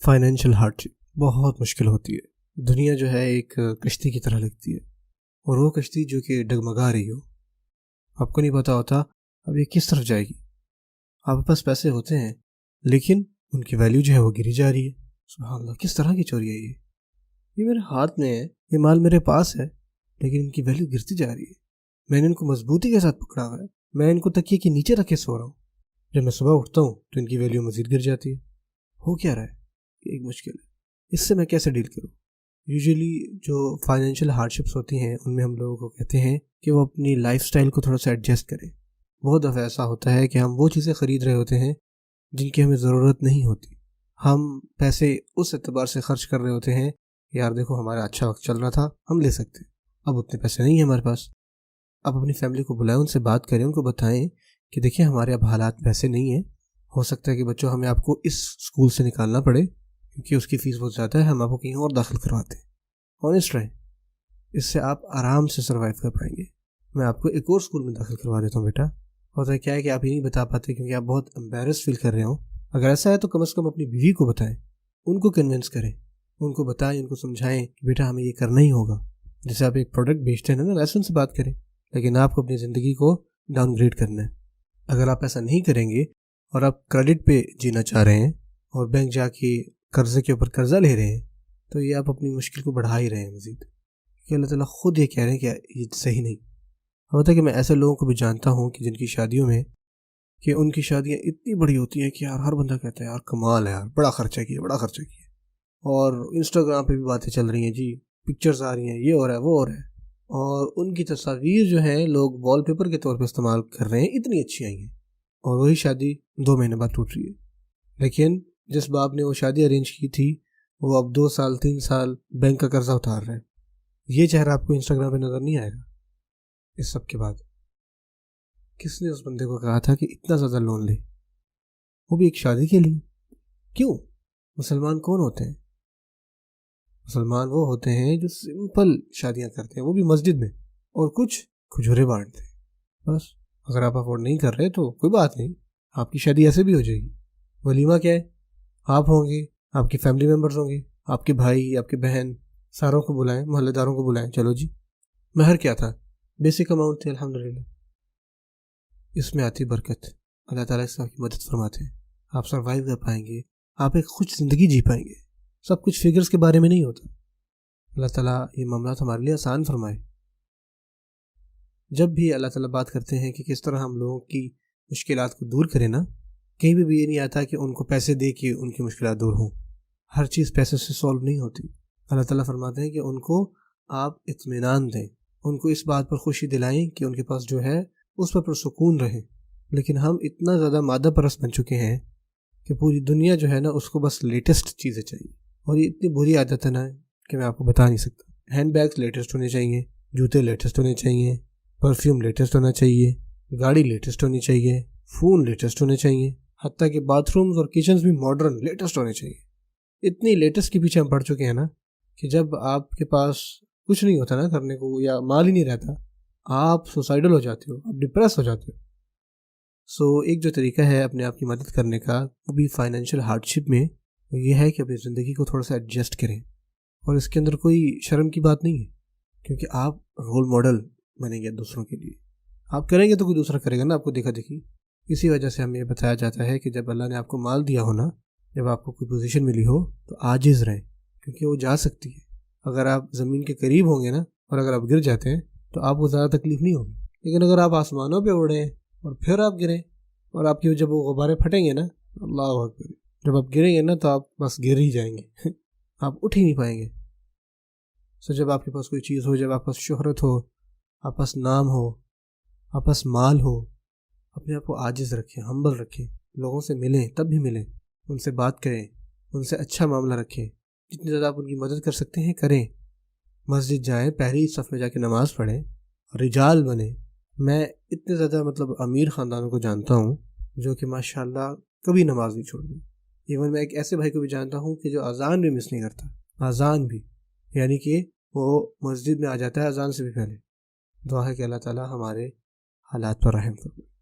Financial hardship بہت مشکل ہوتی ہے۔ دنیا جو ہے ایک کشتی کی طرح لگتی ہے، اور وہ کشتی جو کہ ڈگمگا رہی ہو، آپ کو نہیں پتہ ہوتا اب یہ کس طرف جائے گی۔ آپ کے پاس پیسے ہوتے ہیں لیکن ان کی ویلیو جو ہے وہ گری جا رہی ہے۔ سبحان اللہ، کس طرح کی چوری ہے یہ میرے ہاتھ میں ہے، یہ مال میرے پاس ہے، لیکن ان کی ویلیو گرتی جا رہی ہے۔ میں نے ان کو مضبوطی کے ساتھ پکڑا ہوا ہے، میں ان کو تکیے کے نیچے رکھ کے سو رہا ہوں، جب میں صبح اٹھتا ہوں تو ان کی ویلیو مزید گر جاتی ہے۔ ہو کیا رہا ہے؟ یہ ایک مشکل ہے، اس سے میں کیسے ڈیل کروں؟ یوزلی جو فائنینشیل ہارڈشپس ہوتی ہیں ان میں ہم لوگوں کو کہتے ہیں کہ وہ اپنی لائف سٹائل کو تھوڑا سا ایڈجسٹ کریں۔ بہت دفعہ ایسا ہوتا ہے کہ ہم وہ چیزیں خرید رہے ہوتے ہیں جن کی ہمیں ضرورت نہیں ہوتی، ہم پیسے اس اعتبار سے خرچ کر رہے ہوتے ہیں کہ یار دیکھو ہمارا اچھا وقت چل رہا تھا، ہم لے سکتے ہیں، اب اتنے پیسے نہیں ہیں ہمارے پاس۔ اب اپنی فیملی کو بلائیں، ان سے بات کریں، ان کو بتائیں کہ دیکھیں ہمارے اب حالات ویسے نہیں ہیں، ہو سکتا ہے کہ بچوں ہمیں آپ کو اس اسکول سے نکالنا پڑے کیونکہ اس کی فیس بہت زیادہ ہے، ہم آپ کو کہیں اور داخل کرواتے ہیں۔ آنیسٹ رہیں، اس سے آپ آرام سے سروائیو کر پائیں گے۔ میں آپ کو ایک اور اسکول میں داخل کروا دیتا ہوں بیٹا۔ ہوتا ہے کیا ہے کہ آپ یہ نہیں بتا پاتے کیونکہ آپ بہت امبیرس فیل کر رہے ہوں۔ اگر ایسا ہے تو کم از کم اپنی بیوی کو بتائیں، ان کو کنونس کریں، ان کو بتائیں، ان کو سمجھائیں کہ بیٹا ہمیں یہ کرنا ہی ہوگا۔ جیسے آپ ایک پروڈکٹ بیچتے ہیں نا، ویسے ان سے بات کریں، لیکن آپ کو اپنی زندگی کو ڈاؤن گریڈ کرنا ہے۔ اگر آپ ایسا نہیں کریں گے اور آپ کریڈٹ پہ جینا چاہ رہے ہیں اور بینک جا کے قرضے کے اوپر قرضہ لے رہے ہیں تو یہ آپ اپنی مشکل کو بڑھا ہی رہے ہیں مزید، کہ اللہ تعالیٰ خود یہ کہہ رہے ہیں کہ یہ صحیح نہیں ہوتا۔ کہ میں ایسے لوگوں کو بھی جانتا ہوں کہ جن کی شادیوں میں کہ ان کی شادیاں اتنی بڑی ہوتی ہیں کہ یار ہر بندہ کہتا ہے یار کمال ہے، یار بڑا خرچہ کیا، بڑا خرچہ کیا، اور انسٹاگرام پہ بھی باتیں چل رہی ہیں، جی پکچرز آ رہی ہیں، یہ ہو رہا ہے وہ ہو رہا ہے، اور ان کی تصاویر جو ہیں لوگ وال پیپر کے طور پہ استعمال کر رہے ہیں، اتنی اچھی آئی ہیں، اور وہی شادی 2 مہینے بعد ٹوٹ رہی ہے۔ لیکن جس باپ نے وہ شادی ارینج کی تھی وہ اب 2 سال 3 سال بینک کا قرضہ اتار رہا ہے۔ یہ چہرہ آپ کو انسٹاگرام پہ نظر نہیں آئے گا۔ اس سب کے بعد کس نے اس بندے کو کہا تھا کہ اتنا زیادہ لون لے، وہ بھی ایک شادی کے لیے؟ کیوں؟ مسلمان کون ہوتے ہیں؟ مسلمان وہ ہوتے ہیں جو سمپل شادیاں کرتے ہیں، وہ بھی مسجد میں، اور کچھ کھجورے بانٹتے ہیں بس۔ اگر آپ افورڈ نہیں کر رہے تو کوئی بات نہیں، آپ کی شادی ایسے بھی ہو جائے گی۔ ولیمہ کیا ہے؟ آپ ہوں گے، آپ کے فیملی ممبرز ہوں گے، آپ کے بھائی، آپ کے بہن، ساروں کو بلائیں، محلے داروں کو بلائیں، چلو جی۔ مہر کیا تھا؟ بیسک اماؤنٹ تھی، الحمدللہ۔ اس میں آتی برکت، اللہ تعالیٰ اس کی مدد فرماتے ہیں، آپ سروائیو کر پائیں گے، آپ ایک خوش زندگی جی پائیں گے۔ سب کچھ فگرز کے بارے میں نہیں ہوتا۔ اللہ تعالیٰ یہ معاملات ہمارے لیے آسان فرمائے۔ جب بھی اللہ تعالیٰ بات کرتے ہیں کہ کس طرح ہم لوگوں کی مشکلات کو دور کریں نا، کہیں بھی یہ نہیں آتا کہ ان کو پیسے دے کے ان کی مشکلات دور ہوں۔ ہر چیز پیسے سے سولو نہیں ہوتی۔ اللہ تعالیٰ فرماتے ہیں کہ ان کو آپ اطمینان دیں، ان کو اس بات پر خوشی دلائیں کہ ان کے پاس جو ہے اس پر پرسکون رہیں۔ لیکن ہم اتنا زیادہ مادہ پرست بن چکے ہیں کہ پوری دنیا جو ہے نا اس کو بس لیٹسٹ چیزیں چاہیے، اور یہ اتنی بری عادت ہے نا کہ میں آپ کو بتا نہیں سکتا۔ ہینڈ بیگز لیٹسٹ ہونے چاہیے، جوتے لیٹسٹ ہونے چاہیے، پرفیوم لیٹسٹ ہونا چاہیے، گاڑی لیٹسٹ ہونی چاہیے، فون لیٹسٹ ہونے چاہیے، حتیٰ کہ باتھ رومز اور کچنز بھی ماڈرن لیٹسٹ ہونے چاہیے۔ اتنی لیٹسٹ کے پیچھے ہم پڑ چکے ہیں نا کہ جب آپ کے پاس کچھ نہیں ہوتا نا کرنے کو، یا مال ہی نہیں رہتا، آپ سوسائڈل ہو جاتے ہو، آپ ڈپریس ہو جاتے ہو۔ ایک جو طریقہ ہے اپنے آپ کی مدد کرنے کا، وہ بھی فائنینشیل ہارڈشپ میں، وہ یہ ہے کہ اپنی زندگی کو تھوڑا سا ایڈجسٹ کریں، اور اس کے اندر کوئی شرم کی بات نہیں ہے، کیونکہ آپ رول ماڈل بنیں گے دوسروں کے لیے۔ آپ کریں گے تو کوئی دوسرا کرے گا نا آپ کو دیکھا دیکھی۔ اسی وجہ سے ہمیں یہ بتایا جاتا ہے کہ جب اللہ نے آپ کو مال دیا ہو نا، جب آپ کو کوئی پوزیشن ملی ہو تو عاجز رہیں، کیونکہ وہ جا سکتی ہے۔ اگر آپ زمین کے قریب ہوں گے نا، اور اگر آپ گر جاتے ہیں تو آپ کو زیادہ تکلیف نہیں ہوگی، لیکن اگر آپ آسمانوں پہ اڑیں اور پھر آپ گریں، اور آپ کی جب وہ غباریں پھٹیں گے نا، اللہ اکبر، جب آپ گریں گے نا تو آپ بس گر ہی جائیں گے، آپ اٹھ ہی نہیں پائیں گے۔ جب آپ کے پاس کوئی چیز ہو، جب آپ پاس شہرت ہو، آپ پاس نام ہو، آپ پاس مال ہو، اپنے آپ کو عاجز رکھیں، ہمبل رکھیں، لوگوں سے ملیں تب بھی ملیں، ان سے بات کریں، ان سے اچھا معاملہ رکھیں، جتنی زیادہ آپ ان کی مدد کر سکتے ہیں کریں۔ مسجد جائیں، پہلی صف میں جا کے نماز پڑھیں، رجال بنیں۔ میں اتنے زیادہ امیر خاندانوں کو جانتا ہوں جو کہ ماشاءاللہ کبھی نماز نہیں چھوڑتے۔ ایون میں ایک ایسے بھائی کو بھی جانتا ہوں کہ جو اذان بھی مس نہیں کرتا، اذان بھی، یعنی کہ وہ مسجد میں آ جاتا ہے اذان سے بھی پہلے۔ دعا ہے کہ اللہ تعالیٰ ہمارے حالات پر رحم فرمائے۔